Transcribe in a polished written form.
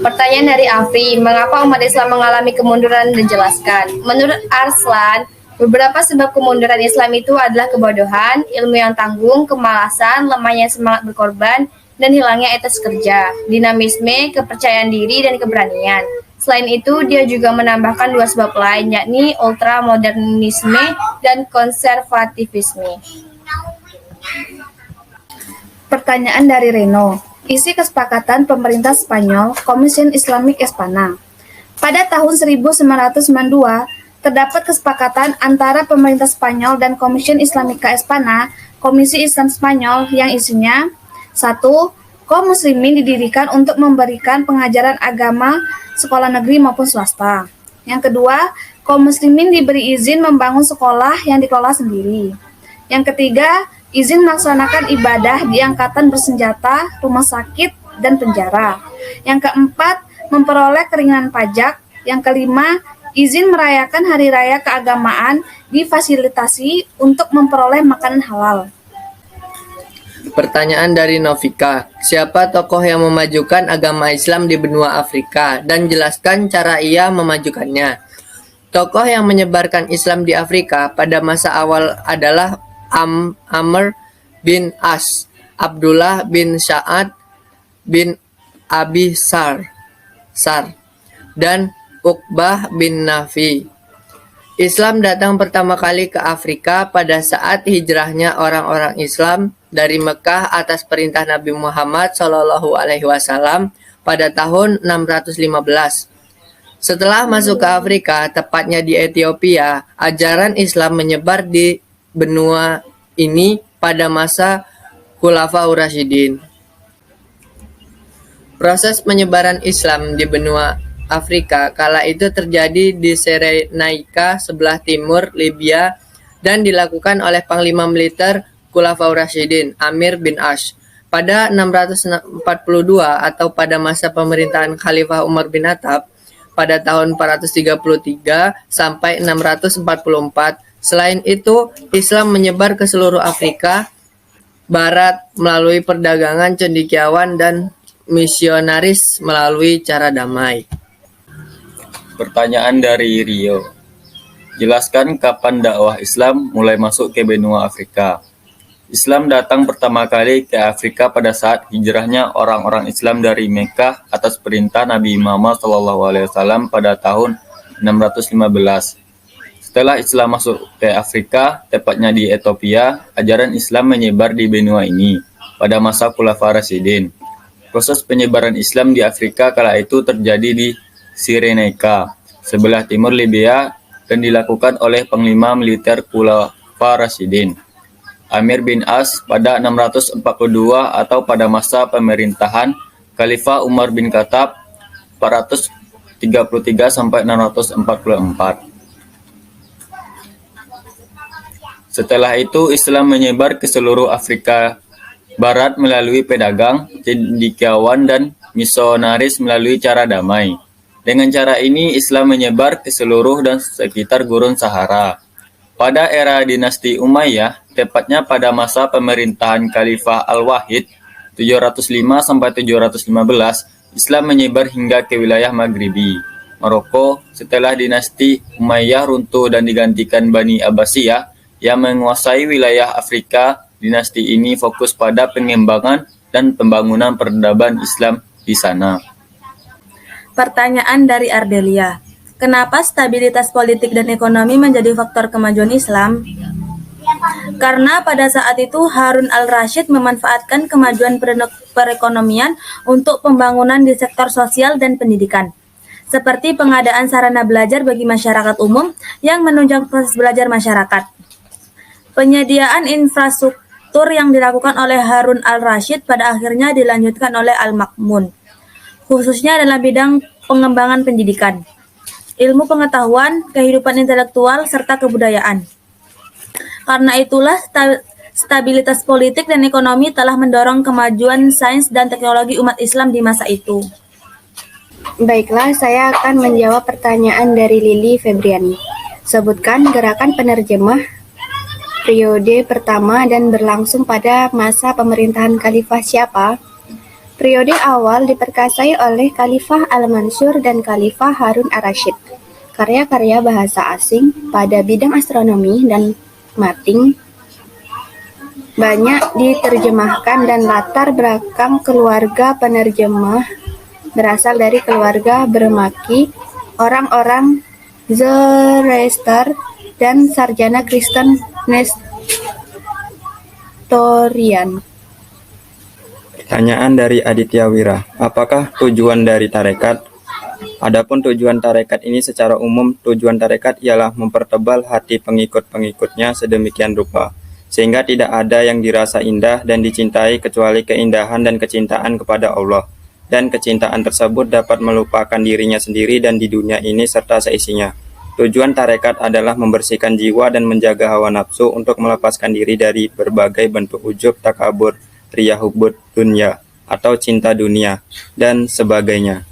Pertanyaan dari Afri, mengapa umat Islam mengalami kemunduran? Dijelaskan. Menurut Arslan, beberapa sebab kemunduran Islam itu adalah kebodohan, ilmu yang tanggung, kemalasan, lemahnya semangat berkorban, dan hilangnya etos kerja, dinamisme, kepercayaan diri, dan keberanian. Selain itu, dia juga menambahkan dua sebab lain, yakni ultramodernisme dan konservativisme. Pertanyaan dari Reno. Isi kesepakatan pemerintah Spanyol, Komisión Islámica Espana. Pada tahun 1992, terdapat kesepakatan antara pemerintah Spanyol dan Komisión Islámica Espana, Komisi Islam Spanyol, yang isinya: 1. Kaum muslimin didirikan untuk memberikan pengajaran agama sekolah negeri maupun swasta. Yang kedua, kaum muslimin diberi izin membangun sekolah yang dikelola sendiri. Yang ketiga, izin melaksanakan ibadah di angkatan bersenjata, rumah sakit, dan penjara. Yang keempat, memperoleh keringanan pajak. Yang kelima, izin merayakan hari raya keagamaan difasilitasi untuk memperoleh makanan halal. Pertanyaan dari Novika, siapa tokoh yang memajukan agama Islam di benua Afrika dan jelaskan cara ia memajukannya. Tokoh yang menyebarkan Islam di Afrika pada masa awal adalah Amr bin As, Abdullah bin Sa'ad bin Abi Sar, dan Uqbah bin Nafi. Islam datang pertama kali ke Afrika pada saat hijrahnya orang-orang Islam dari Mekah atas perintah Nabi Muhammad SAW pada tahun 615. Setelah masuk ke Afrika, tepatnya di Ethiopia, ajaran Islam menyebar di benua ini pada masa Khulafaur Rasyidin. Proses penyebaran Islam di benua Afrika kala itu terjadi di Cyrenaica sebelah timur Libya dan dilakukan oleh Panglima Militer Khulafaur Rasyidin, Amir bin As. Pada 642 atau pada masa pemerintahan Khalifah Umar bin Khattab pada tahun 433 sampai 644. Selain itu, Islam menyebar ke seluruh Afrika Barat melalui perdagangan cendekiawan dan misionaris melalui cara damai. Pertanyaan dari Rio. Jelaskan kapan dakwah Islam mulai masuk ke benua Afrika. Islam datang pertama kali ke Afrika pada saat hijrahnya orang-orang Islam dari Mekah atas perintah Nabi Muhammad SAW pada tahun 615. Setelah Islam masuk ke Afrika, tepatnya di Ethiopia, ajaran Islam menyebar di benua ini pada masa Khulafaur Rasyidin. Proses penyebaran Islam di Afrika kala itu terjadi di Cyrenaica, sebelah timur Libya, dan dilakukan oleh Panglima Militer Khulafaur Rasyidin, Amir bin As, pada 642 atau pada masa pemerintahan Khalifah Umar bin Khattab 433 sampai 644. Setelah itu, Islam menyebar ke seluruh Afrika Barat melalui pedagang, cendekiawan, dan misionaris melalui cara damai. Dengan cara ini, Islam menyebar ke seluruh dan sekitar Gurun Sahara. Pada era dinasti Umayyah, tepatnya pada masa pemerintahan Khalifah Al-Wahid 705 sampai 715, Islam menyebar hingga ke wilayah Maghribi, Maroko. Setelah dinasti Umayyah runtuh dan digantikan Bani Abbasiyah yang menguasai wilayah Afrika, dinasti ini fokus pada pengembangan dan pembangunan peradaban Islam di sana. Pertanyaan dari Ardelia. Kenapa stabilitas politik dan ekonomi menjadi faktor kemajuan Islam? Karena pada saat itu Harun al-Rasyid memanfaatkan kemajuan perekonomian untuk pembangunan di sektor sosial dan pendidikan, seperti pengadaan sarana belajar bagi masyarakat umum yang menunjang proses belajar masyarakat. Penyediaan infrastruktur yang dilakukan oleh Harun al-Rasyid pada akhirnya dilanjutkan oleh Al-Ma'mun, khususnya dalam bidang pengembangan pendidikan, ilmu pengetahuan, kehidupan intelektual, serta kebudayaan. Karena itulah stabilitas politik dan ekonomi telah mendorong kemajuan sains dan teknologi umat Islam di masa itu. Baiklah, saya akan menjawab pertanyaan dari Lili Febriani. Sebutkan gerakan penerjemah periode pertama dan berlangsung pada masa pemerintahan Khalifah siapa? Periode awal diperkasai oleh Khalifah Al-Mansur dan Khalifah Harun ar-Rasyid. Karya-karya bahasa asing pada bidang astronomi dan mating banyak diterjemahkan dan latar belakang keluarga penerjemah berasal dari keluarga bermaki, orang-orang Zoroaster, dan sarjana Kristen Nestorian. Pertanyaan dari Aditya Wira, apakah tujuan dari tarekat? Adapun tujuan tarekat ini secara umum, tujuan tarekat ialah mempertebal hati pengikut-pengikutnya sedemikian rupa, sehingga tidak ada yang dirasa indah dan dicintai kecuali keindahan dan kecintaan kepada Allah, dan kecintaan tersebut dapat melupakan dirinya sendiri dan di dunia ini serta seisinya. Tujuan tarekat adalah membersihkan jiwa dan menjaga hawa nafsu untuk melepaskan diri dari berbagai bentuk ujub, takabur, riya, hubud, dunya, atau cinta dunia, dan sebagainya.